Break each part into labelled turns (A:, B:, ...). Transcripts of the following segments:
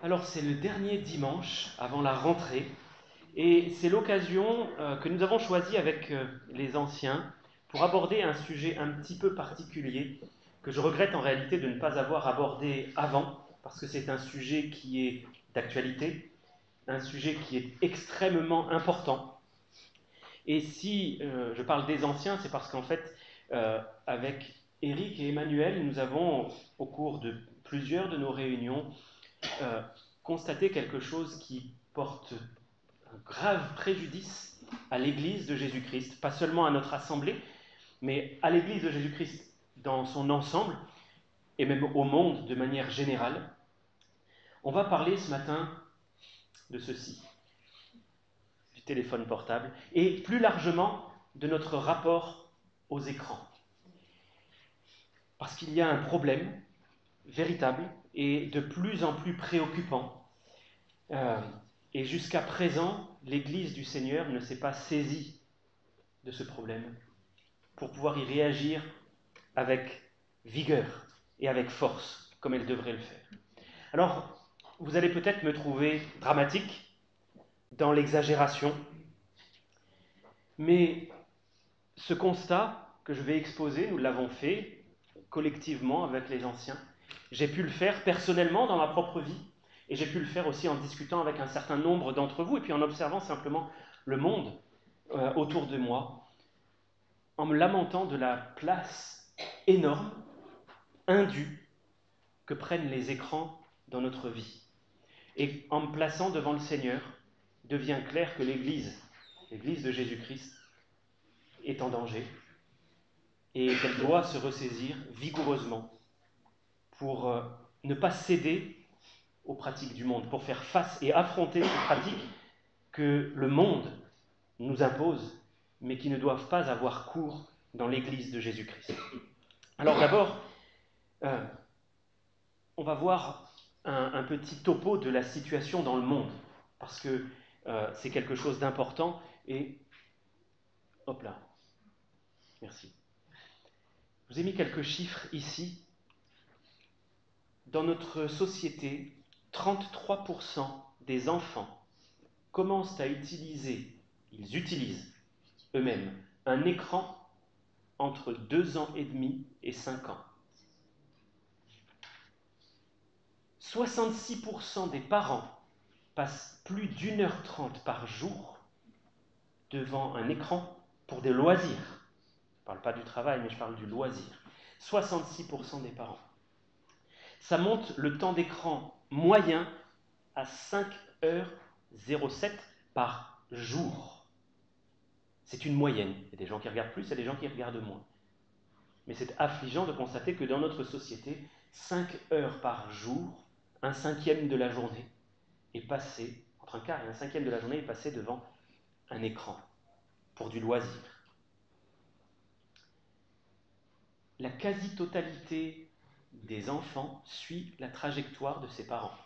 A: Alors c'est le dernier dimanche avant la rentrée et c'est l'occasion que nous avons choisie avec les anciens pour aborder un sujet un petit peu particulier que je regrette en réalité de ne pas avoir abordé avant parce que c'est un sujet qui est d'actualité, un sujet qui est extrêmement important. Et si je parle des anciens, c'est parce qu'en fait, avec Eric et Emmanuel, nous avons, au cours de plusieurs de nos réunions, euh, constater quelque chose qui porte un grave préjudice à l'Église de Jésus-Christ, pas seulement à notre assemblée, mais à l'Église de Jésus-Christ dans son ensemble, et même au monde de manière générale. On va parler ce matin de ceci, du téléphone portable, et plus largement de notre rapport aux écrans. Parce qu'il y a un problème véritable et de plus en plus préoccupant. Et jusqu'à présent, l'Église du Seigneur ne s'est pas saisie de ce problème pour pouvoir y réagir avec vigueur et avec force, comme elle devrait le faire. Alors, vous allez peut-être me trouver dramatique, dans l'exagération, mais ce constat que je vais exposer, nous l'avons fait collectivement avec les anciens. J'ai pu le faire personnellement dans ma propre vie, et j'ai pu le faire aussi en discutant avec un certain nombre d'entre vous, et puis en observant simplement le monde autour de moi, en me lamentant de la place énorme, indue, que prennent les écrans dans notre vie. Et en me plaçant devant le Seigneur, devient clair que l'Église de Jésus-Christ, est en danger et qu'elle doit se ressaisir vigoureusement pour ne pas céder aux pratiques du monde, pour faire face et affronter ces pratiques que le monde nous impose, mais qui ne doivent pas avoir cours dans l'Église de Jésus-Christ. Alors d'abord, on va voir un petit topo de la situation dans le monde, parce que c'est quelque chose d'important, et hop là, merci. Je vous ai mis quelques chiffres ici. Dans notre société, 33% des enfants commencent à utiliser, ils utilisent eux-mêmes, un écran entre 2 ans et demi et 5 ans. 66% des parents passent plus d'1h30 par jour devant un écran pour des loisirs. Je ne parle pas du travail, mais je parle du loisir. 66% des parents. Ça monte le temps d'écran moyen à 5h07 par jour. C'est une moyenne. Il y a des gens qui regardent plus, il y a des gens qui regardent moins. Mais c'est affligeant de constater que dans notre société, 5 heures par jour, un cinquième de la journée est passé, entre un quart et un cinquième de la journée est passé devant un écran pour du loisir. La quasi-totalité des enfants suit la trajectoire de ses parents.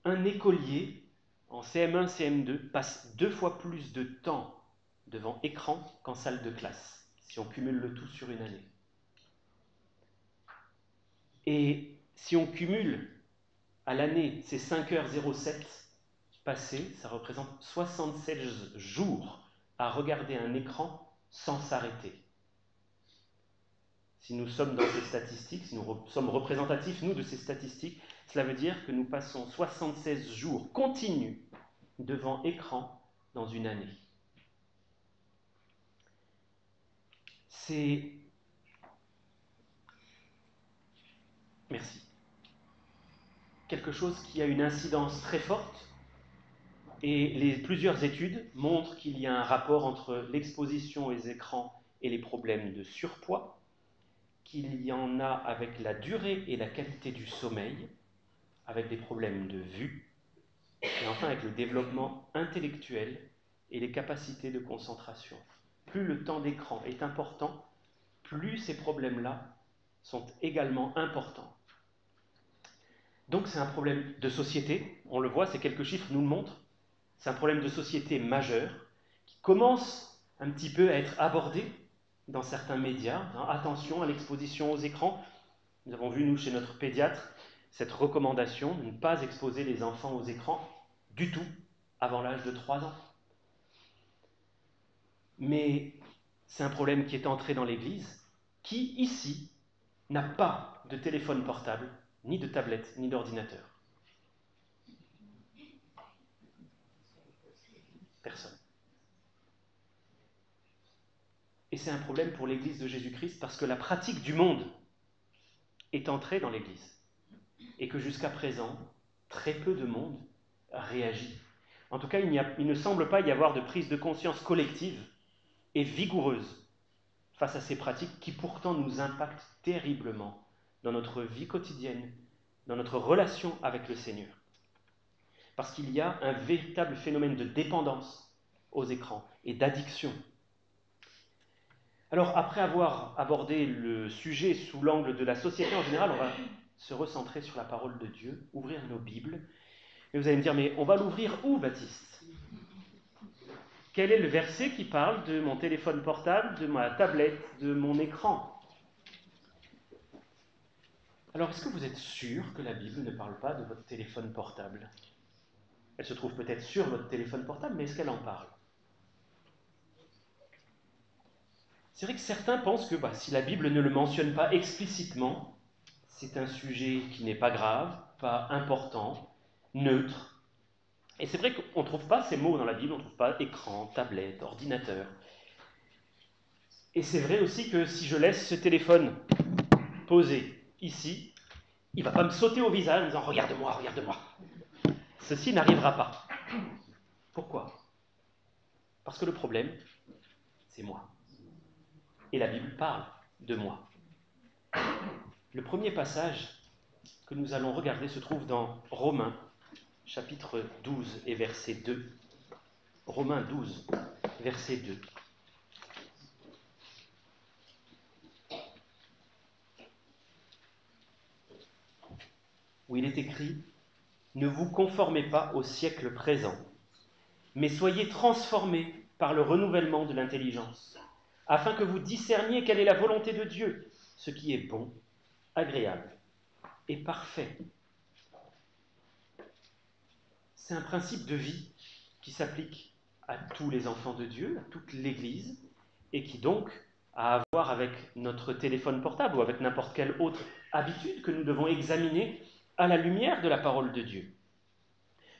A: Un écolier en CM1, CM2 passe 2 fois plus de temps devant écran qu'en salle de classe, si on cumule le tout sur une année. Et si on cumule à l'année ces 5h07 passés, ça représente 76 jours à regarder un écran sans s'arrêter. Si nous sommes dans ces statistiques, si nous sommes représentatifs, nous, de ces statistiques, cela veut dire que nous passons 76 jours continus devant écran dans une année. C'est... Merci. Quelque chose qui a une incidence très forte, et plusieurs études montrent qu'il y a un rapport entre l'exposition aux écrans et les problèmes de surpoids, qu'il y en a avec la durée et la qualité du sommeil, avec des problèmes de vue, et enfin avec le développement intellectuel et les capacités de concentration. Plus le temps d'écran est important, plus ces problèmes-là sont également importants. Donc c'est un problème de société, on le voit, ces quelques chiffres nous le montrent, c'est un problème de société majeur qui commence un petit peu à être abordé dans certains médias. Attention à l'exposition aux écrans. Nous avons vu, nous, chez notre pédiatre, cette recommandation de ne pas exposer les enfants aux écrans du tout avant l'âge de 3 ans. Mais c'est un problème qui est entré dans l'Église. Qui, ici, n'a pas de téléphone portable, ni de tablette, ni d'ordinateur? Personne. Et c'est un problème pour l'Église de Jésus-Christ parce que la pratique du monde est entrée dans l'Église. Et que jusqu'à présent, très peu de monde réagit. En tout cas, il ne semble pas y avoir de prise de conscience collective et vigoureuse face à ces pratiques qui pourtant nous impactent terriblement dans notre vie quotidienne, dans notre relation avec le Seigneur. Parce qu'il y a un véritable phénomène de dépendance aux écrans et d'addiction. Alors, après avoir abordé le sujet sous l'angle de la société en général, on va se recentrer sur la parole de Dieu, ouvrir nos Bibles. Et vous allez me dire, mais on va l'ouvrir où, Baptiste? Quel est le verset qui parle de mon téléphone portable, de ma tablette, de mon écran? Alors, est-ce que vous êtes sûr que la Bible ne parle pas de votre téléphone portable? Elle se trouve peut-être sur votre téléphone portable, mais est-ce qu'elle en parle? C'est vrai que certains pensent que si la Bible ne le mentionne pas explicitement, c'est un sujet qui n'est pas grave, pas important, neutre. Et c'est vrai qu'on ne trouve pas ces mots dans la Bible, on ne trouve pas écran, tablette, ordinateur. Et c'est vrai aussi que si je laisse ce téléphone posé ici, il ne va pas me sauter au visage en disant « Regarde-moi, regarde-moi ». Ceci n'arrivera pas. Pourquoi? Parce que le problème, c'est moi. Et la Bible parle de moi. Le premier passage que nous allons regarder se trouve dans Romains, chapitre 12 et verset 2. Romains 12, verset 2. Où il est écrit « Ne vous conformez pas au siècle présent, mais soyez transformés par le renouvellement de l'intelligence, afin que vous discerniez quelle est la volonté de Dieu, ce qui est bon, agréable et parfait. » C'est un principe de vie qui s'applique à tous les enfants de Dieu, à toute l'Église, et qui donc a à voir avec notre téléphone portable ou avec n'importe quelle autre habitude que nous devons examiner à la lumière de la parole de Dieu.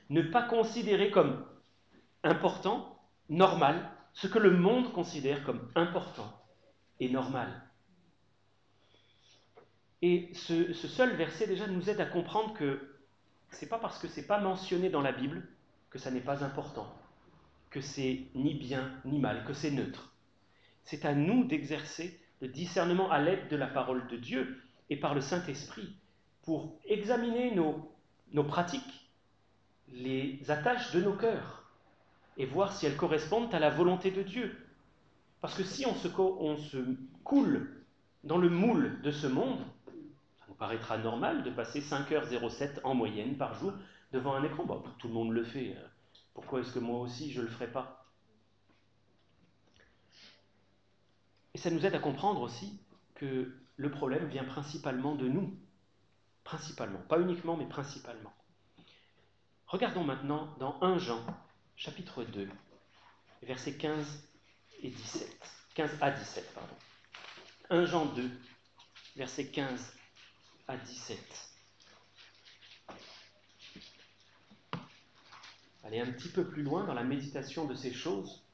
A: Ne pas considérer comme important, normal, ce que le monde considère comme important et normal. Et ce seul verset déjà nous aide à comprendre que c'est pas parce que c'est pas mentionné dans la Bible que ça n'est pas important, que c'est ni bien ni mal, que c'est neutre. C'est à nous d'exercer le discernement à l'aide de la parole de Dieu et par le Saint-Esprit pour examiner nos pratiques, les attaches de nos cœurs et voir si elles correspondent à la volonté de Dieu. Parce que si on se coule dans le moule de ce monde, ça nous paraîtra normal de passer 5h07 en moyenne par jour devant un écran. Bon, tout le monde le fait. Pourquoi est-ce que moi aussi je ne le ferai pas? Et ça nous aide à comprendre aussi que le problème vient principalement de nous. Principalement, pas uniquement, mais principalement. Regardons maintenant dans 1 Jean, chapitre 2, versets 15 et 17. 15 à 17, pardon. 1 Jean 2, versets 15 à 17. Allez un petit peu plus loin dans la méditation de ces choses.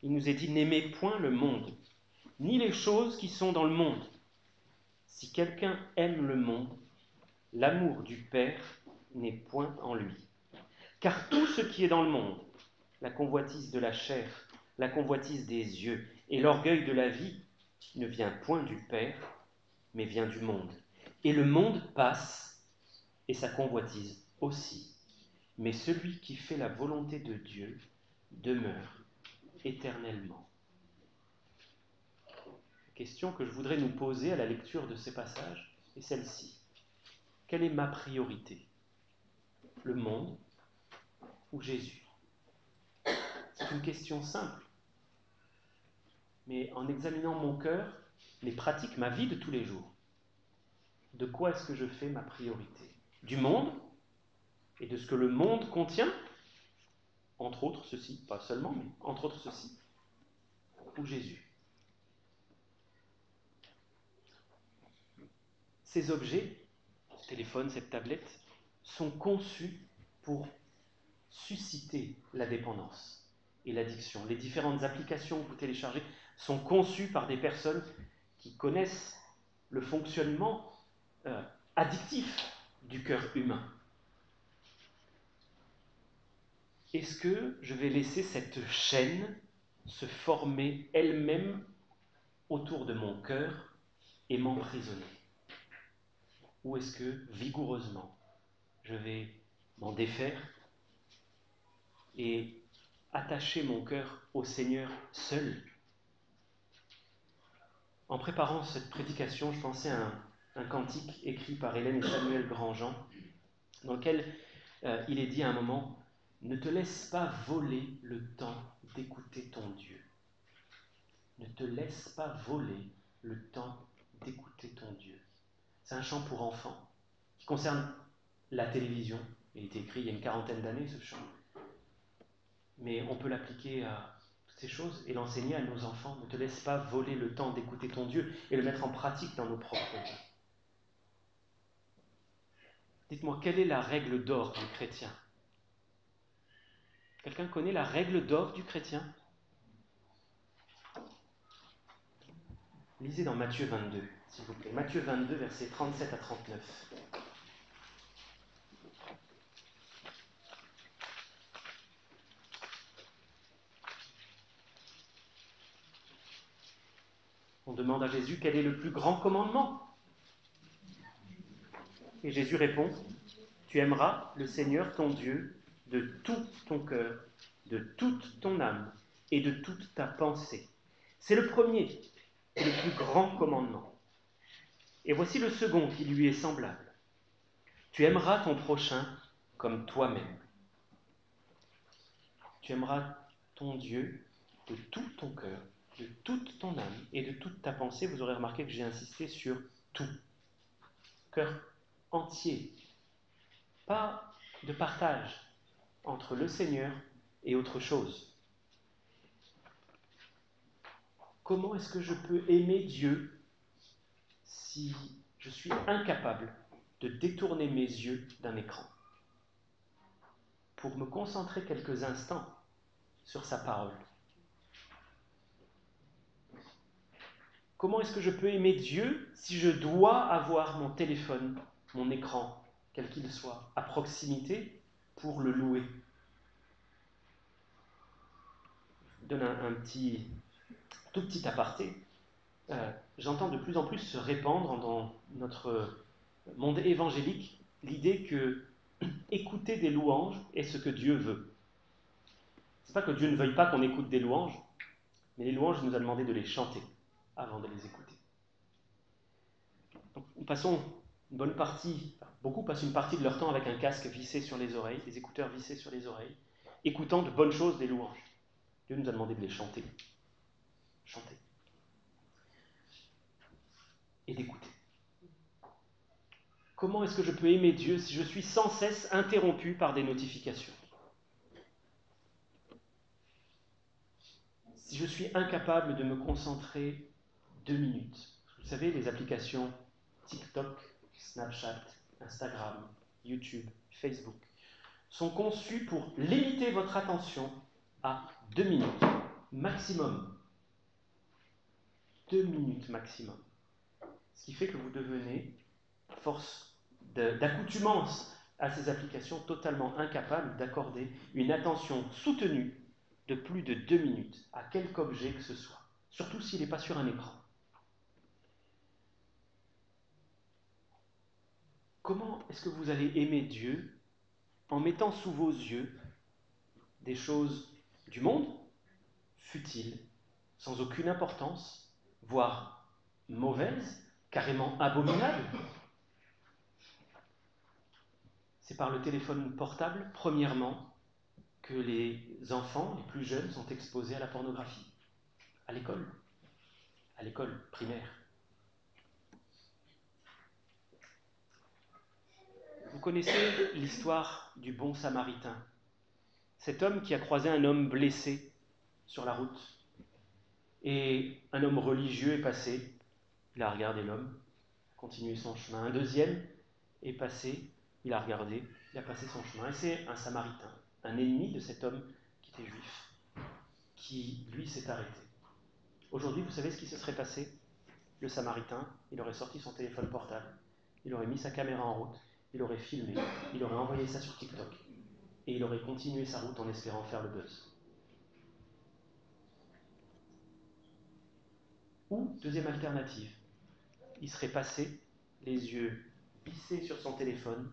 A: Il nous est dit « N'aimez point le monde, ni les choses qui sont dans le monde. Si quelqu'un aime le monde, l'amour du Père n'est point en lui. Car tout ce qui est dans le monde, la convoitise de la chair, la convoitise des yeux et l'orgueil de la vie, ne vient point du Père, mais vient du monde. Et le monde passe, et sa convoitise aussi. Mais celui qui fait la volonté de Dieu demeure éternellement. » La question que je voudrais nous poser à la lecture de ces passages est celle-ci. Quelle est ma priorité? Le monde ou Jésus? C'est une question simple. Mais en examinant mon cœur, mes pratiques, ma vie de tous les jours, De quoi est-ce que je fais ma priorité? Du monde et de ce que le monde contient, entre autres ceci, pas seulement, mais entre autres ceci, ou Jésus? Ces objets, ce téléphone, cette tablette, sont conçus pour susciter la dépendance et l'addiction. Les différentes applications que vous téléchargez sont conçues par des personnes qui connaissent le fonctionnement addictif du cœur humain. Est-ce que je vais laisser cette chaîne se former elle-même autour de mon cœur et m'emprisonner? Ou est-ce que vigoureusement je vais m'en défaire et attacher mon cœur au Seigneur seul? En préparant cette prédication, je pensais à un cantique écrit par Hélène et Samuel Grandjean, dans lequel il est dit à un moment: « Ne te laisse pas voler le temps d'écouter ton Dieu. Ne te laisse pas voler le temps d'écouter ton Dieu. » C'est un chant pour enfants qui concerne la télévision. Il a été écrit il y a une quarantaine d'années, ce chant. Mais on peut l'appliquer à toutes ces choses et l'enseigner à nos enfants. Ne te laisse pas voler le temps d'écouter ton Dieu et le mettre en pratique dans nos propres vies. Dites-moi, quelle est la règle d'or du chrétien? Quelqu'un connaît la règle d'or du chrétien? Lisez dans Matthieu 22, s'il vous plaît. Matthieu 22, versets 37 à 39. On demande à Jésus quel est le plus grand commandement. Et Jésus répond: tu aimeras le Seigneur ton Dieu de tout ton cœur, de toute ton âme et de toute ta pensée. C'est le premier et le plus grand commandement. Et voici le second qui lui est semblable. Tu aimeras ton prochain comme toi-même. Tu aimeras ton Dieu de tout ton cœur, de toute ton âme et de toute ta pensée. Vous aurez remarqué que j'ai insisté sur tout. Cœur entier. Pas de partage entre le Seigneur et autre chose. Comment est-ce que je peux aimer Dieu si je suis incapable de détourner mes yeux d'un écran pour me concentrer quelques instants sur sa parole? Comment est-ce que je peux aimer Dieu si je dois avoir mon téléphone, mon écran, quel qu'il soit, à proximité pour le louer? Je donne un tout petit aparté. J'entends de plus en plus se répandre dans notre monde évangélique l'idée que écouter des louanges est ce que Dieu veut. C'est pas que Dieu ne veuille pas qu'on écoute des louanges, mais les louanges, il nous a demandé de les chanter avant de les écouter. Donc, nous passons une bonne partie, beaucoup passent une partie de leur temps avec un casque vissé sur les oreilles, des écouteurs vissés sur les oreilles, écoutant de bonnes choses, des louanges. Dieu nous a demandé de les chanter. Chanter. Et d'écouter. Comment est-ce que je peux aimer Dieu si je suis sans cesse interrompu par des notifications? Si je suis incapable de me concentrer 2 minutes. Vous savez, les applications TikTok, Snapchat, Instagram, YouTube, Facebook sont conçues pour limiter votre attention à 2 minutes maximum. 2 minutes maximum. Ce qui fait que vous devenez, à force d'accoutumance à ces applications, totalement incapable d'accorder une attention soutenue de plus de 2 minutes à quelque objet que ce soit, surtout s'il n'est pas sur un écran. Comment est-ce que vous allez aimer Dieu en mettant sous vos yeux des choses du monde, futiles, sans aucune importance, voire mauvaises, carrément abominables? C'est par le téléphone portable, premièrement, que les enfants, les plus jeunes, sont exposés à la pornographie, à l'école primaire. connaissez l'histoire du bon Samaritain, cet homme qui a croisé un homme blessé sur la route. Et un homme religieux est passé, il a regardé l'homme, continué son chemin. Un deuxième est passé, il a regardé, il a passé son chemin. Et c'est un Samaritain, un ennemi de cet homme qui était juif, qui, lui, s'est arrêté. Aujourd'hui, vous savez ce qui se serait passé? Le Samaritain, il aurait sorti son téléphone portable, il aurait mis sa caméra en route, il aurait filmé, il aurait envoyé ça sur TikTok, et il aurait continué sa route en espérant faire le buzz. Ou, deuxième alternative, il serait passé, les yeux vissés sur son téléphone,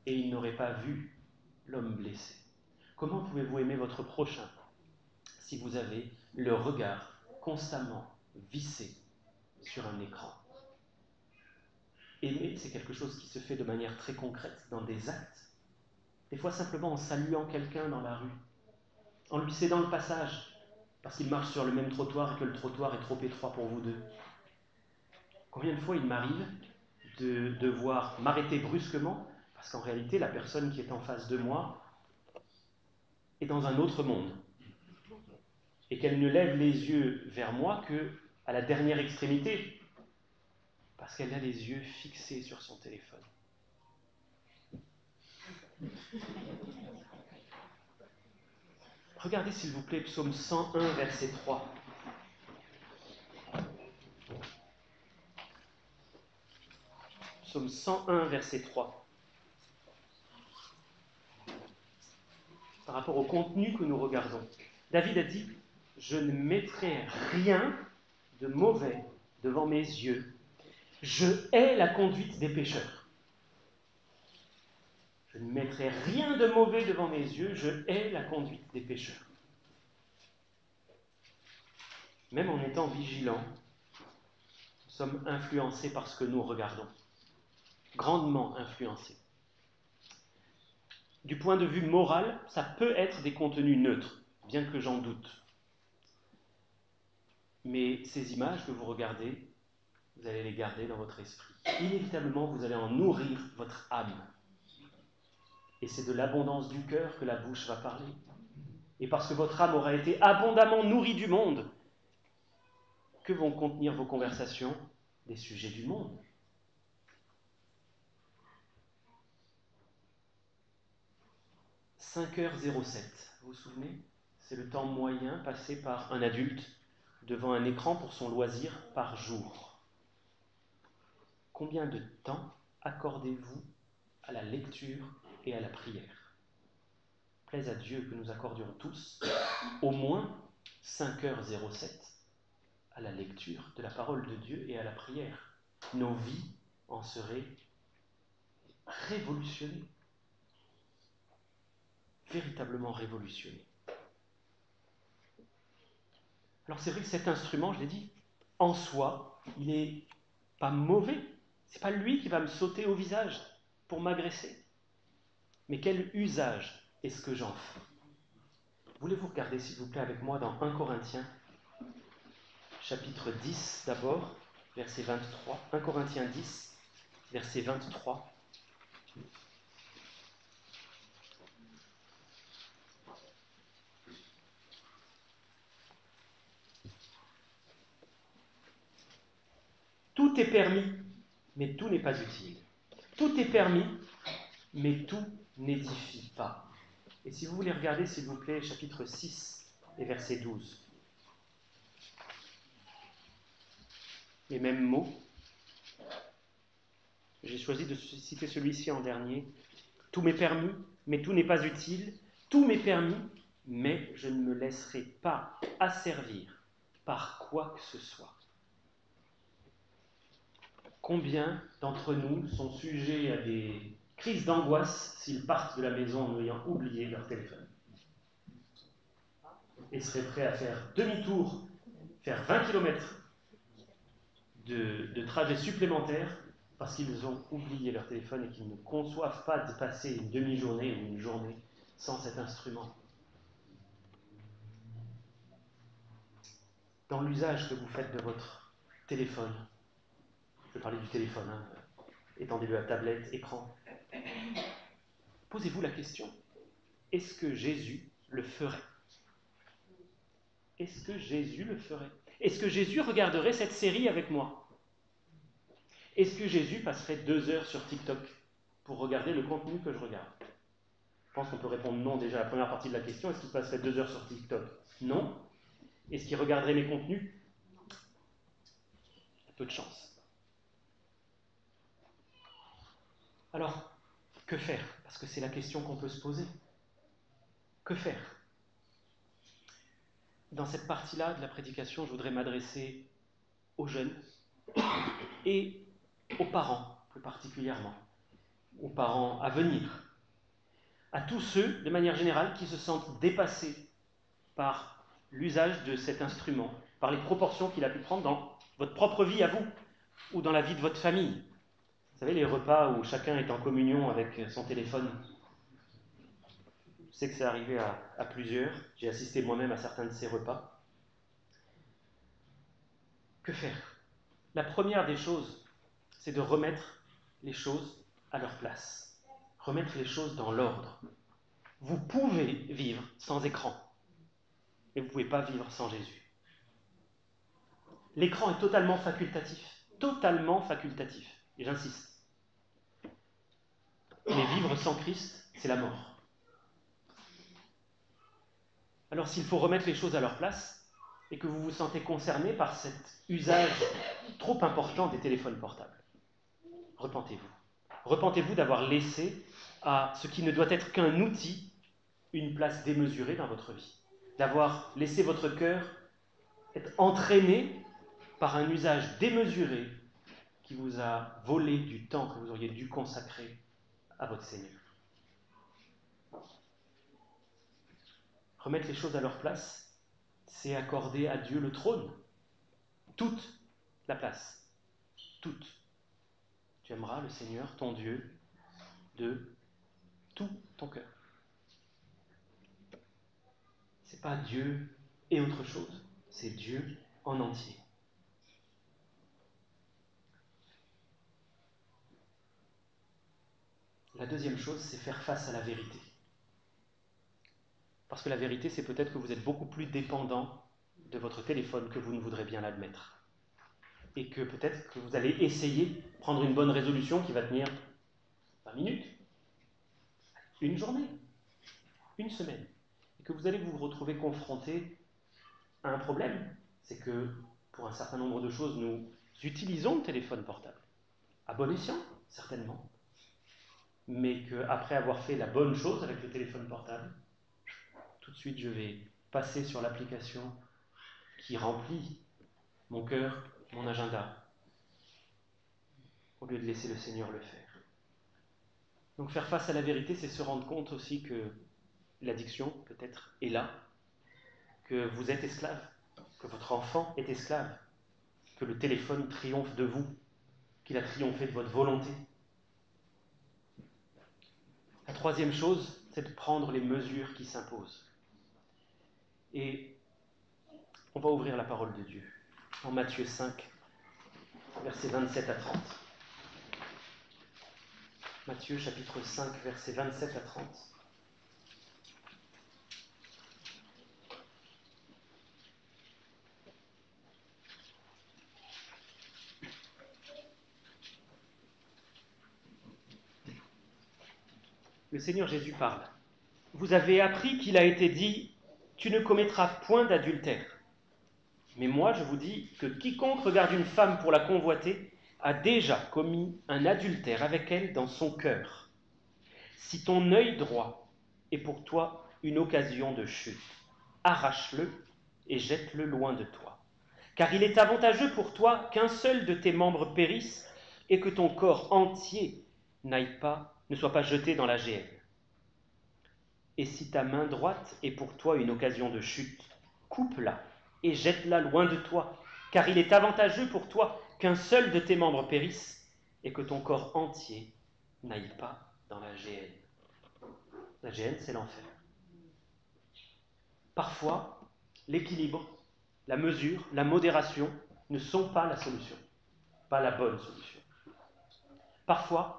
A: et il n'aurait pas vu l'homme blessé. Comment pouvez-vous aimer votre prochain si vous avez le regard constamment vissé sur un écran? Aimer, c'est quelque chose qui se fait de manière très concrète, dans des actes. Des fois simplement en saluant quelqu'un dans la rue, en lui cédant le passage, parce qu'il marche sur le même trottoir et que le trottoir est trop étroit pour vous deux. Combien de fois il m'arrive de devoir m'arrêter brusquement, parce qu'en réalité, la personne qui est en face de moi est dans un autre monde, et qu'elle ne lève les yeux vers moi qu'à la dernière extrémité, parce qu'elle a les yeux fixés sur son téléphone. Regardez s'il vous plaît Psaume 101, verset 3. Psaume 101, verset 3. Par rapport au contenu que nous regardons. David a dit, « Je ne mettrai rien de mauvais devant mes yeux. Je hais la conduite des pécheurs. » Je ne mettrai rien de mauvais devant mes yeux, je hais la conduite des pécheurs. Même en étant vigilants, nous sommes influencés par ce que nous regardons. Grandement influencés. Du point de vue moral, ça peut être des contenus neutres, bien que j'en doute. Mais ces images que vous regardez, vous allez les garder dans votre esprit. Inévitablement, vous allez en nourrir votre âme. Et c'est de l'abondance du cœur que la bouche va parler. Et parce que votre âme aura été abondamment nourrie du monde, que vont contenir vos conversations? Des sujets du monde. « 5h07, vous vous souvenez? C'est le temps moyen passé par un adulte devant un écran pour son loisir par jour. Combien de temps accordez-vous à la lecture et à la prière? Plaise à Dieu que nous accordions tous au moins 5h07 à la lecture de la parole de Dieu et à la prière. Nos vies en seraient révolutionnées, véritablement révolutionnées. Alors c'est vrai que cet instrument, je l'ai dit, en soi, il n'est pas mauvais. C'est pas lui qui va me sauter au visage pour m'agresser. Mais quel usage est-ce que j'en fais? Voulez-vous regarder, s'il vous plaît, avec moi dans 1 Corinthiens, chapitre 10 d'abord, verset 23. 1 Corinthiens 10, verset 23. Tout est permis, mais tout n'est pas utile. Tout est permis, mais tout n'édifie pas. Et si vous voulez regarder, s'il vous plaît, chapitre 6 et verset 12. Les mêmes mots. J'ai choisi de citer celui-ci en dernier. Tout m'est permis, mais tout n'est pas utile. Tout m'est permis, mais je ne me laisserai pas asservir par quoi que ce soit. Combien d'entre nous sont sujets à des crises d'angoisse s'ils partent de la maison en ayant oublié leur téléphone et seraient prêts à faire demi-tour, faire 20 km de trajet supplémentaire parce qu'ils ont oublié leur téléphone et qu'ils ne conçoivent pas de passer une demi-journée ou une journée sans cet instrument. Dans l'usage que vous faites de votre téléphone, je vais parler du téléphone, étendez-le à tablette, écran, Posez-vous la question, est-ce que Jésus le ferait? Est-ce que Jésus le ferait? Est-ce que Jésus regarderait cette série avec moi? Est-ce que Jésus passerait 2 heures sur TikTok pour regarder le contenu que je regarde? Je pense qu'on peut répondre non déjà à la première partie de la question. Est-ce qu'il passerait 2 heures sur TikTok? Non. Est-ce qu'il regarderait mes contenus? Peu de chance. Alors, que faire? Parce que c'est la question qu'on peut se poser. Que faire? Dans cette partie-là de la prédication, je voudrais m'adresser aux jeunes et aux parents, plus particulièrement, aux parents à venir, à tous ceux, de manière générale, qui se sentent dépassés par l'usage de cet instrument, par les proportions qu'il a pu prendre dans votre propre vie à vous, ou dans la vie de votre famille. Vous savez, les repas où chacun est en communion avec son téléphone. Je sais que c'est arrivé à plusieurs, j'ai assisté moi-même à certains de ces repas. Que faire? La première des choses, c'est de remettre les choses à leur place, remettre les choses dans l'ordre. Vous pouvez vivre sans écran, mais vous ne pouvez pas vivre sans Jésus. L'écran est totalement facultatif, et j'insiste. Mais vivre sans Christ, c'est la mort. Alors s'il faut remettre les choses à leur place, et que vous vous sentez concerné par cet usage trop important des téléphones portables, repentez-vous. Repentez-vous d'avoir laissé à ce qui ne doit être qu'un outil une place démesurée dans votre vie. D'avoir laissé votre cœur être entraîné par un usage démesuré qui vous a volé du temps que vous auriez dû consacrer à votre Seigneur. Remettre les choses à leur place, c'est accorder à Dieu le trône, toute la place, toute. Tu aimeras le Seigneur, ton Dieu, de tout ton cœur. C'est pas Dieu et autre chose, c'est Dieu en entier. La deuxième chose, c'est faire face à la vérité. Parce que la vérité, c'est peut-être que vous êtes beaucoup plus dépendant de votre téléphone que vous ne voudrez bien l'admettre. Et que peut-être que vous allez essayer de prendre une bonne résolution qui va tenir 20 minutes, une journée, une semaine. Et que vous allez vous retrouver confronté à un problème. C'est que pour un certain nombre de choses, nous utilisons le téléphone portable. À bon escient, certainement. Mais qu'après avoir fait la bonne chose avec le téléphone portable, tout de suite je vais passer sur l'application qui remplit mon cœur, mon agenda, au lieu de laisser le Seigneur le faire. Donc faire face à la vérité, c'est se rendre compte aussi que l'addiction, peut-être, est là, que vous êtes esclave, que votre enfant est esclave, que le téléphone triomphe de vous, qu'il a triomphé de votre volonté. La troisième chose, c'est de prendre les mesures qui s'imposent. Et on va ouvrir la parole de Dieu en Matthieu 5, versets 27 à 30. Matthieu chapitre 5, versets 27 à 30. Le Seigneur Jésus parle. Vous avez appris qu'il a été dit « Tu ne commettras point d'adultère ». Mais moi, je vous dis que quiconque regarde une femme pour la convoiter a déjà commis un adultère avec elle dans son cœur. Si ton œil droit est pour toi une occasion de chute, arrache-le et jette-le loin de toi. Car il est avantageux pour toi qu'un seul de tes membres périsse et que ton corps entier ne soit pas jeté dans la géhenne. Et si ta main droite est pour toi une occasion de chute, coupe-la et jette-la loin de toi, car il est avantageux pour toi qu'un seul de tes membres périsse et que ton corps entier n'aille pas dans la géhenne. La géhenne, c'est l'enfer. Parfois, l'équilibre, la mesure, la modération ne sont pas la solution, pas la bonne solution. Parfois,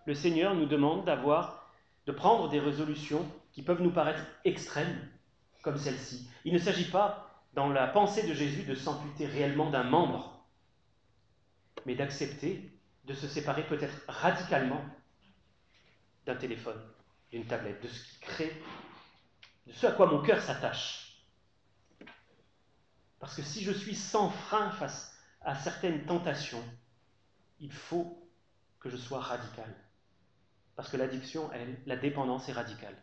A: le Seigneur nous demande d'avoir de prendre des résolutions qui peuvent nous paraître extrêmes, comme celle-ci. Il ne s'agit pas, dans la pensée de Jésus, de s'amputer réellement d'un membre, mais d'accepter de se séparer peut-être radicalement d'un téléphone, d'une tablette, de ce qui crée, de ce à quoi mon cœur s'attache. Parce que si je suis sans frein face à certaines tentations, il faut que je sois radical. Parce que l'addiction, elle, la dépendance est radicale.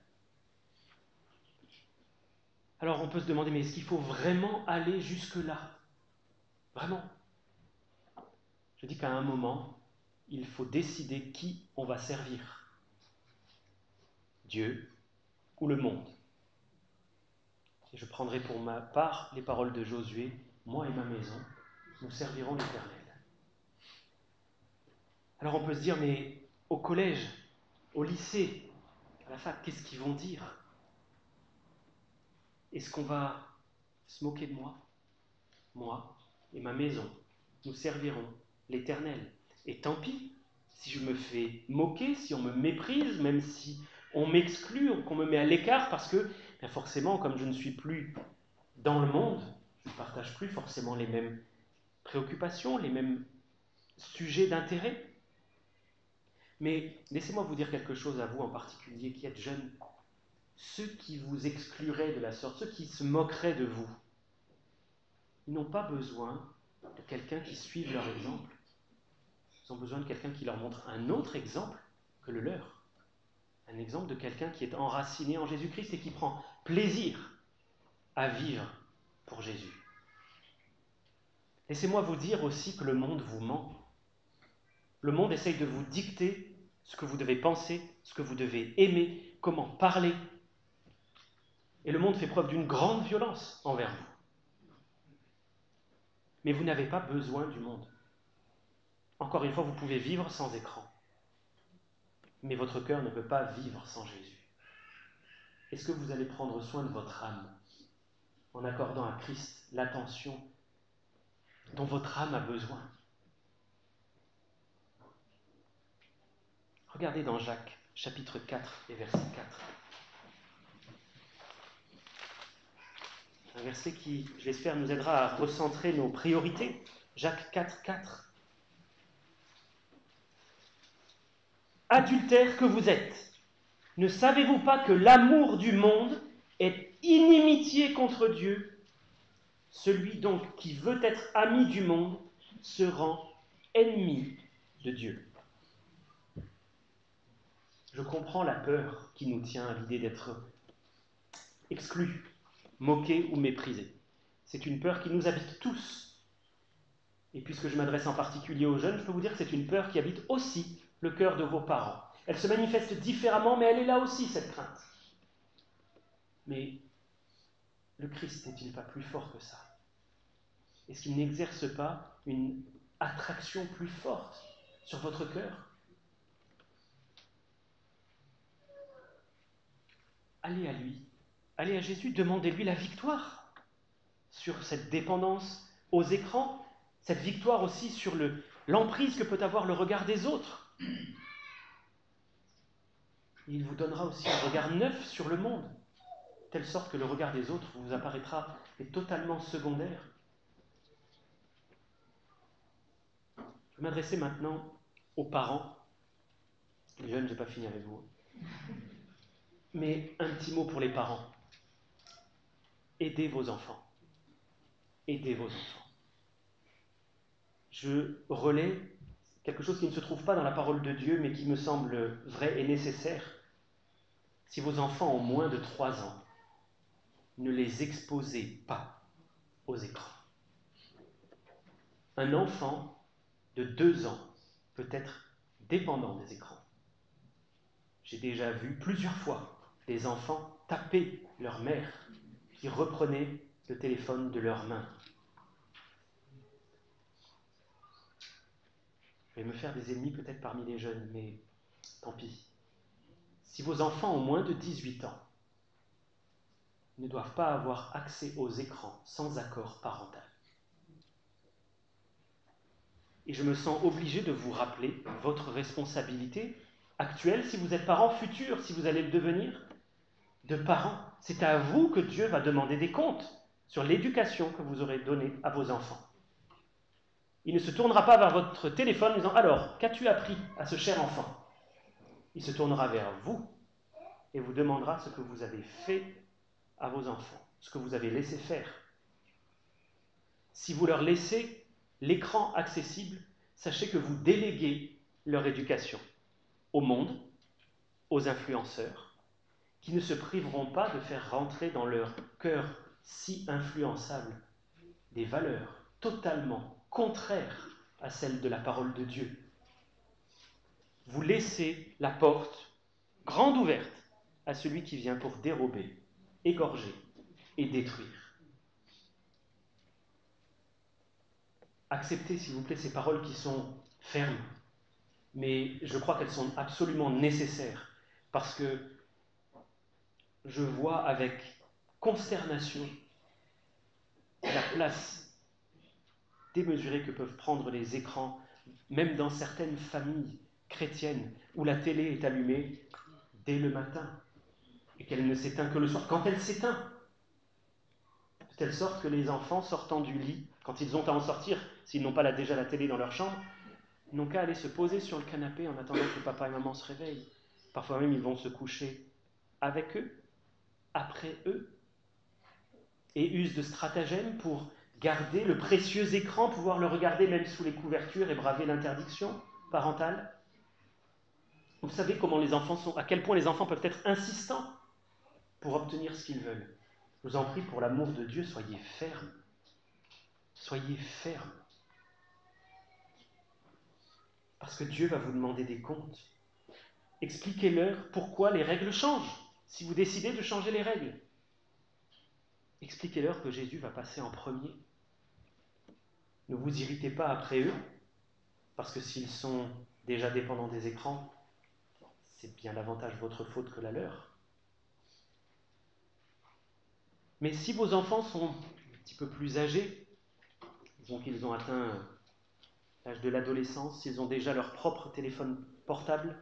A: Alors on peut se demander, mais est-ce qu'il faut vraiment aller jusque-là? Vraiment? Je dis qu'à un moment, il faut décider qui on va servir. Dieu ou le monde. Et je prendrai pour ma part les paroles de Josué, moi et ma maison, nous servirons l'Éternel. Alors on peut se dire, mais au collège, au lycée, à la fac, qu'est-ce qu'ils vont dire? Est-ce qu'on va se moquer de moi? Moi et ma maison, nous servirons l'Éternel. Et tant pis si je me fais moquer, si on me méprise, même si on m'exclut, qu'on me met à l'écart, parce que bien forcément, comme je ne suis plus dans le monde, je ne partage plus forcément les mêmes préoccupations, les mêmes sujets d'intérêt. Mais laissez-moi vous dire quelque chose à vous en particulier qui êtes jeunes. Ceux qui vous excluraient de la sorte, ceux qui se moqueraient de vous, ils n'ont pas besoin de quelqu'un qui suive leur exemple. Ils ont besoin de quelqu'un qui leur montre un autre exemple que le leur. Un exemple de quelqu'un qui est enraciné en Jésus-Christ et qui prend plaisir à vivre pour Jésus. Laissez-moi vous dire aussi que le monde vous ment. Le monde essaye de vous dicter ce que vous devez penser, ce que vous devez aimer, comment parler. Et le monde fait preuve d'une grande violence envers vous. Mais vous n'avez pas besoin du monde. Encore une fois, vous pouvez vivre sans écran. Mais votre cœur ne peut pas vivre sans Jésus. Est-ce que vous allez prendre soin de votre âme en accordant à Christ l'attention dont votre âme a besoin? Regardez dans Jacques, chapitre 4 et verset 4. Un verset qui, je l'espère, nous aidera à recentrer nos priorités. Jacques 4, 4. Adultères que vous êtes, ne savez-vous pas que l'amour du monde est inimitié contre Dieu? Celui donc qui veut être ami du monde se rend ennemi de Dieu. Je comprends la peur qui nous tient à l'idée d'être exclus, moqués ou méprisés. C'est une peur qui nous habite tous. Et puisque je m'adresse en particulier aux jeunes, je peux vous dire que c'est une peur qui habite aussi le cœur de vos parents. Elle se manifeste différemment, mais elle est là aussi, cette crainte. Mais le Christ n'est-il pas plus fort que ça? Est-ce qu'il n'exerce pas une attraction plus forte sur votre cœur? Allez à lui, allez à Jésus, demandez-lui la victoire sur cette dépendance aux écrans, cette victoire aussi sur l'emprise que peut avoir le regard des autres. Il vous donnera aussi un regard neuf sur le monde, de telle sorte que le regard des autres vous apparaîtra totalement secondaire. Je vais m'adresser maintenant aux parents. Les jeunes, je n'ai pas fini avec vous. Mais un petit mot pour les parents. Aidez vos enfants. Aidez vos enfants. Je relais quelque chose qui ne se trouve pas dans la parole de Dieu, mais qui me semble vrai et nécessaire. Si vos enfants ont moins de 3 ans, ne les exposez pas aux écrans. Un enfant de 2 ans peut être dépendant des écrans. J'ai déjà vu plusieurs fois des enfants taper leur mère qui reprenait le téléphone de leurs mains. Je vais me faire des ennemis peut-être parmi les jeunes, mais tant pis. Si vos enfants ont moins de 18 ans, ils ne doivent pas avoir accès aux écrans sans accord parental. Et je me sens obligé de vous rappeler votre responsabilité actuel, si vous êtes parent, futur, si vous allez le devenir, de parents. C'est à vous que Dieu va demander des comptes sur l'éducation que vous aurez donnée à vos enfants. Il ne se tournera pas vers votre téléphone en disant « Alors, qu'as-tu appris à ce cher enfant ?» Il se tournera vers vous et vous demandera ce que vous avez fait à vos enfants, ce que vous avez laissé faire. Si vous leur laissez l'écran accessible, sachez que vous déléguez leur éducation au monde, aux influenceurs, qui ne se priveront pas de faire rentrer dans leur cœur si influençable des valeurs totalement contraires à celles de la parole de Dieu. Vous laissez la porte grande ouverte à celui qui vient pour dérober, égorger et détruire. Acceptez, s'il vous plaît, ces paroles qui sont fermes, mais je crois qu'elles sont absolument nécessaires, parce que je vois avec consternation la place démesurée que peuvent prendre les écrans, même dans certaines familles chrétiennes, où la télé est allumée dès le matin, et qu'elle ne s'éteint que le soir, quand elle s'éteint, de telle sorte que les enfants sortant du lit, quand ils ont à en sortir, s'ils n'ont pas déjà la télé dans leur chambre, n'ont qu'à aller se poser sur le canapé en attendant que papa et maman se réveillent. Parfois même, ils vont se coucher avec eux, après eux, et usent de stratagèmes pour garder le précieux écran, pouvoir le regarder même sous les couvertures et braver l'interdiction parentale. Vous savez comment les enfants sont, à quel point les enfants peuvent être insistants pour obtenir ce qu'ils veulent. Je vous en prie, pour l'amour de Dieu, soyez fermes. Soyez fermes. Parce que Dieu va vous demander des comptes. Expliquez-leur pourquoi les règles changent, si vous décidez de changer les règles. Expliquez-leur que Jésus va passer en premier. Ne vous irritez pas après eux, parce que s'ils sont déjà dépendants des écrans, c'est bien davantage votre faute que la leur. Mais si vos enfants sont un petit peu plus âgés, disons qu'ils ont atteint l'âge de l'adolescence, s'ils ont déjà leur propre téléphone portable,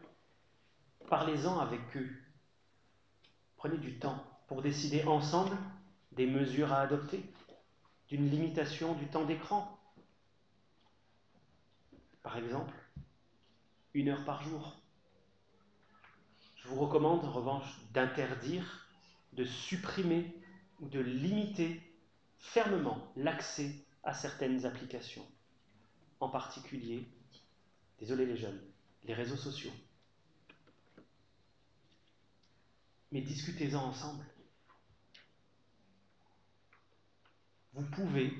A: parlez-en avec eux. Prenez du temps pour décider ensemble des mesures à adopter, d'une limitation du temps d'écran. Par exemple, 1 heure par jour. Je vous recommande en revanche d'interdire, de supprimer ou de limiter fermement l'accès à certaines applications. En particulier, désolé les jeunes, les réseaux sociaux. Mais discutez-en ensemble. Vous pouvez,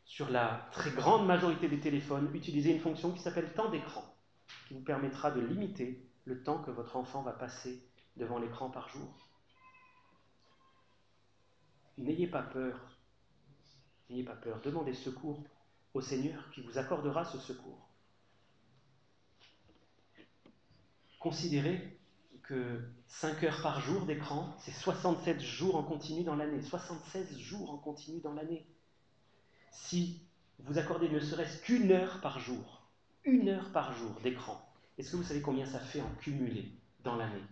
A: sur la très grande majorité des téléphones, utiliser une fonction qui s'appelle temps d'écran, qui vous permettra de limiter le temps que votre enfant va passer devant l'écran par jour. N'ayez pas peur. N'ayez pas peur. Demandez secours au Seigneur qui vous accordera ce secours. Considérez que 5 heures par jour d'écran, c'est 67 jours en continu dans l'année. 76 jours en continu dans l'année. Si vous accordez ne serait-ce qu'1 heure par jour, 1 heure par jour d'écran, est-ce que vous savez combien ça fait en cumulé dans l'année?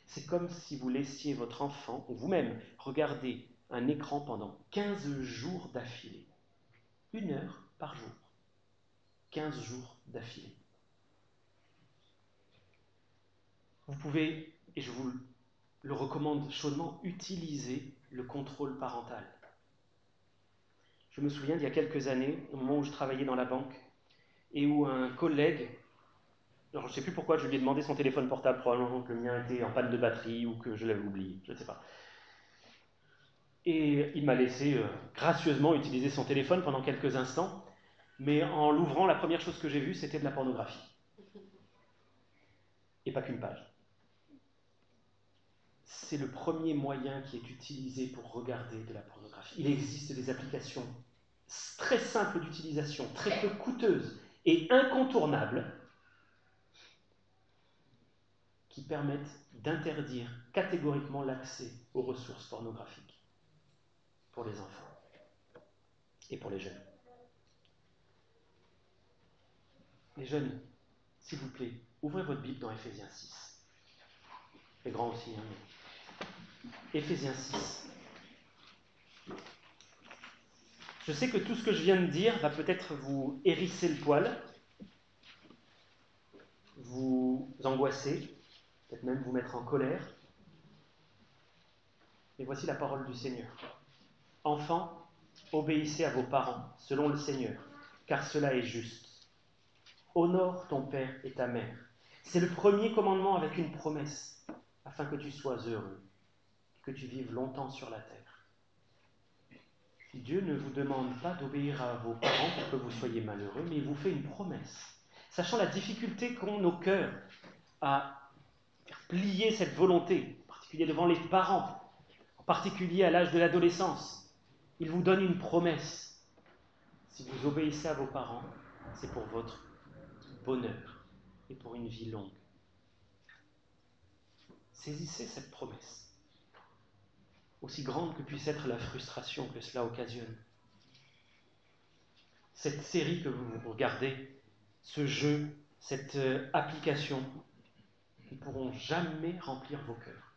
A: C'est comme si vous laissiez votre enfant, ou vous-même, regarder un écran pendant 15 jours d'affilée. 1 heure par jour. 15 jours d'affilée. Vous pouvez, et je vous le recommande chaudement, utiliser le contrôle parental. Je me souviens d'il y a quelques années, au moment où je travaillais dans la banque, et où un collègue, alors je ne sais plus pourquoi je lui ai demandé son téléphone portable, probablement que le mien était en panne de batterie ou que je l'avais oublié, je ne sais pas. Et il m'a laissé gracieusement utiliser son téléphone pendant quelques instants, mais en l'ouvrant, la première chose que j'ai vue, c'était de la pornographie. Et pas qu'une page. C'est le premier moyen qui est utilisé pour regarder de la pornographie. Il existe des applications très simples d'utilisation, très peu coûteuses et incontournables, qui permettent d'interdire catégoriquement l'accès aux ressources pornographiques pour les enfants et pour les jeunes. Les jeunes, s'il vous plaît, Ouvrez votre Bible dans Éphésiens 6. C'est grand aussi, hein, mais... Éphésiens 6. Je sais que tout ce que je viens de dire va peut-être vous hérisser le poil, vous angoisser, peut-être même vous mettre en colère. Mais voici la parole du Seigneur. Enfants, obéissez à vos parents, selon le Seigneur, car cela est juste. Honore ton père et ta mère. C'est le premier commandement avec une promesse, afin que tu sois heureux, que tu vives longtemps sur la terre. Dieu ne vous demande pas d'obéir à vos parents pour que vous soyez malheureux, mais il vous fait une promesse. Sachant la difficulté qu'ont nos cœurs à faire plier cette volonté, en particulier devant les parents, en particulier à l'âge de l'adolescence, il vous donne une promesse. Si vous obéissez à vos parents, c'est pour votre bonheur et pour une vie longue. Saisissez cette promesse, aussi grande que puisse être la frustration que cela occasionne. Cette série que vous regardez, ce jeu, cette application, ne pourront jamais remplir vos cœurs.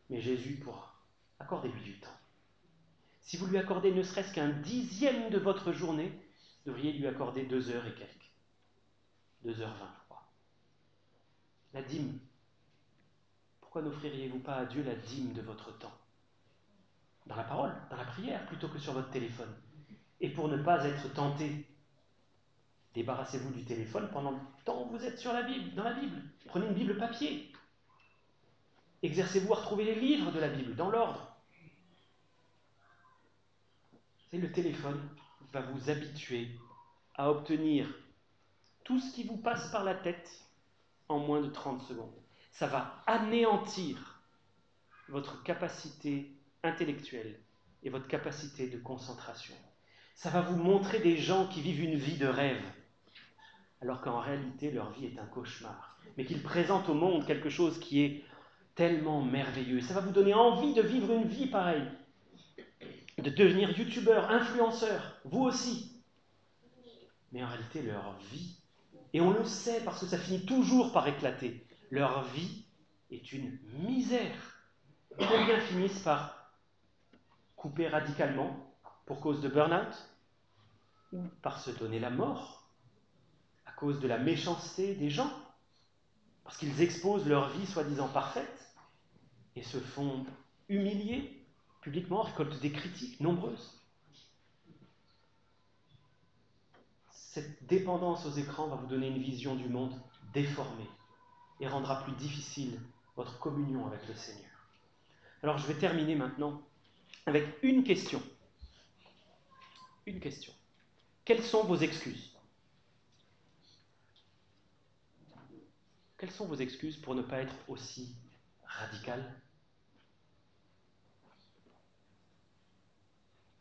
A: Mais Jésus pourra. Accordez-lui du temps. Si vous lui accordez ne serait-ce qu'un dixième de votre journée, vous devriez lui accorder 2 heures et quelques. 2h20, je crois. La dîme. Pourquoi n'offririez-vous pas à Dieu la dîme de votre temps? Dans la parole, dans la prière, plutôt que sur votre téléphone. Et pour ne pas être tenté, débarrassez-vous du téléphone pendant le temps où vous êtes sur la Bible, dans la Bible. Prenez une Bible papier. Exercez-vous à retrouver les livres de la Bible, dans l'ordre. C'est le téléphone va vous habituer à obtenir tout ce qui vous passe par la tête en moins de 30 secondes. Ça va anéantir votre capacité intellectuelle et votre capacité de concentration. Ça va vous montrer des gens qui vivent une vie de rêve, alors qu'en réalité leur vie est un cauchemar, mais qu'ils présentent au monde quelque chose qui est tellement merveilleux. Ça va vous donner envie de vivre une vie pareille, de devenir youtubeur, influenceur, vous aussi. Mais en réalité, leur vie, et on le sait parce que ça finit toujours par éclater, leur vie est une misère. Combien finissent par couper radicalement pour cause de burn-out ou par se donner la mort à cause de la méchanceté des gens, parce qu'ils exposent leur vie soi-disant parfaite et se font humilier publiquement, récoltent des critiques nombreuses. Cette dépendance aux écrans va vous donner une vision du monde déformée et rendra plus difficile votre communion avec le Seigneur. Alors je vais terminer maintenant avec une question. Une question. Quelles sont vos excuses? Quelles sont vos excuses pour ne pas être aussi radical?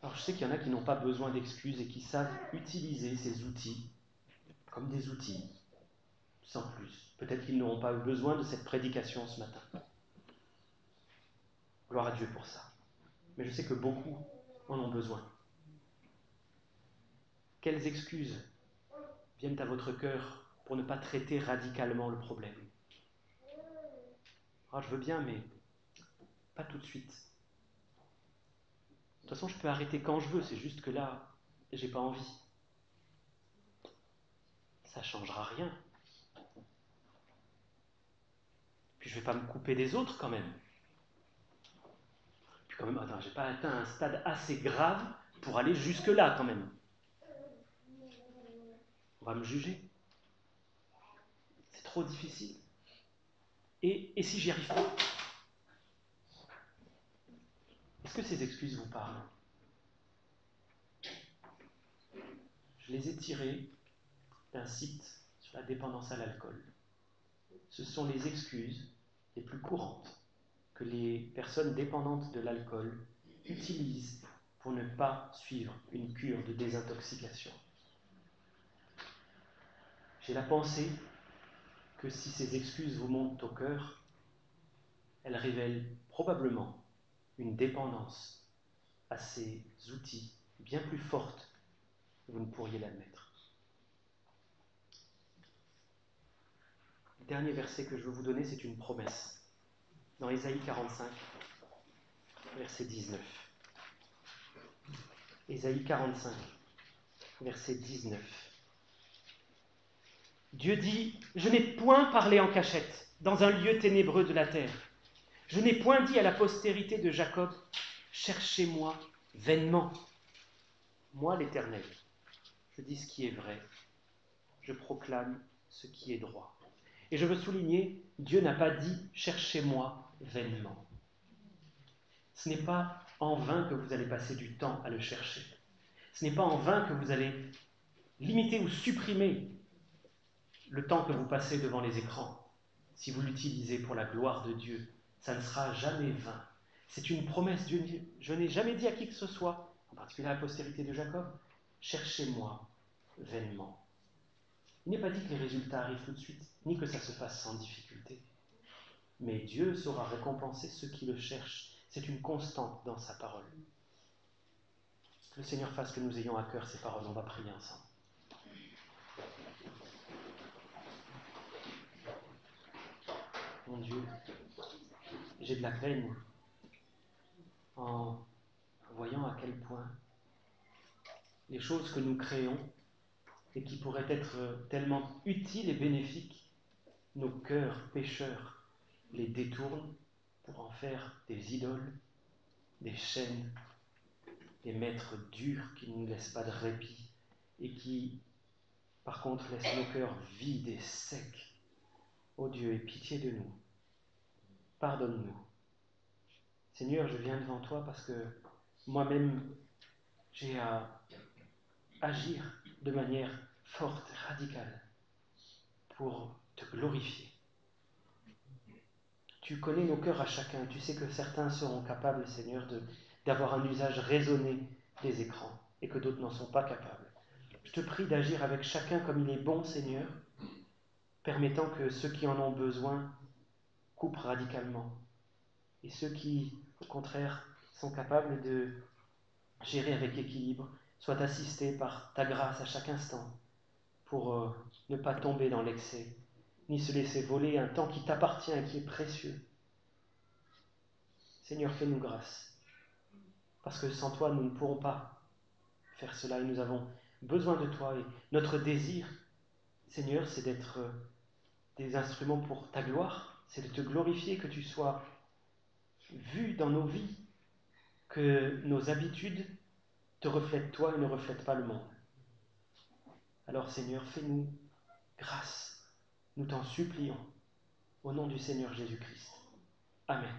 A: Alors je sais qu'il y en a qui n'ont pas besoin d'excuses et qui savent utiliser ces outils comme des outils, sans plus. Peut-être qu'ils n'auront pas eu besoin de cette prédication ce matin. Gloire à Dieu pour ça. Mais je sais que beaucoup en ont besoin. Quelles excuses viennent à votre cœur pour ne pas traiter radicalement le problème? Alors je veux bien, mais pas tout de suite. De toute façon, je peux arrêter quand je veux, c'est juste que là, j'ai pas envie. Ça changera rien. Puis je vais pas me couper des autres quand même. Puis quand même, attends, j'ai pas atteint un stade assez grave pour aller jusque-là quand même. On va me juger. C'est trop difficile. Et si j'y arrive pas? Est-ce que ces excuses vous parlent? Je les ai tirées d'un site sur la dépendance à l'alcool. Ce sont les excuses les plus courantes que les personnes dépendantes de l'alcool utilisent pour ne pas suivre une cure de désintoxication. J'ai la pensée que si ces excuses vous montent au cœur, elles révèlent probablement une dépendance à ces outils bien plus forte que vous ne pourriez l'admettre. dernier verset que je veux vous donner, c'est une promesse. Dans Ésaïe 45, verset 19. Ésaïe 45, verset 19. Dieu dit, « Je n'ai point parlé en cachette, dans un lieu ténébreux de la terre. Je n'ai point dit à la postérité de Jacob, cherchez-moi vainement. Moi, l'Éternel, je dis ce qui est vrai, je proclame ce qui est droit. » Et je veux souligner, Dieu n'a pas dit « cherchez-moi vainement ». Ce n'est pas en vain que vous allez passer du temps à le chercher. Ce n'est pas en vain que vous allez limiter ou supprimer le temps que vous passez devant les écrans. Si vous l'utilisez pour la gloire de Dieu, ça ne sera jamais vain. C'est une promesse. Je n'ai jamais dit à qui que ce soit, en particulier à la postérité de Jacob, cherchez-moi vainement. Il n'est pas dit que les résultats arrivent tout de suite, ni que ça se fasse sans difficulté. Mais Dieu saura récompenser ceux qui le cherchent. C'est une constante dans sa parole. Que le Seigneur fasse que nous ayons à cœur ces paroles. On va prier ensemble. Mon Dieu, j'ai de la peine en voyant à quel point les choses que nous créons et qui pourraient être tellement utiles et bénéfiques, nos cœurs pécheurs les détournent pour en faire des idoles, des chaînes, des maîtres durs qui ne nous laissent pas de répit et qui, par contre, laissent nos cœurs vides et secs. Ô Dieu, aie pitié de nous. Pardonne-nous. Seigneur, je viens devant toi parce que moi-même, j'ai à agir de manière forte, radicale, pour te glorifier. Tu connais nos cœurs à chacun. Tu sais que certains seront capables, Seigneur, d'avoir un usage raisonné des écrans et que d'autres n'en sont pas capables. Je te prie d'agir avec chacun comme il est bon, Seigneur, permettant que ceux qui en ont besoin coupent radicalement et ceux qui, au contraire, sont capables de gérer avec équilibre soient assistés par ta grâce à chaque instant pour ne pas tomber dans l'excès, ni se laisser voler un temps qui t'appartient et qui est précieux. Seigneur, fais-nous grâce, parce que sans toi, nous ne pourrons pas faire cela et nous avons besoin de toi. Et notre désir, Seigneur, c'est d'être des instruments pour ta gloire, c'est de te glorifier, que tu sois vu dans nos vies, que nos habitudes te reflètent toi et ne reflètent pas le monde. Alors Seigneur, fais-nous grâce, nous t'en supplions, au nom du Seigneur Jésus-Christ. Amen.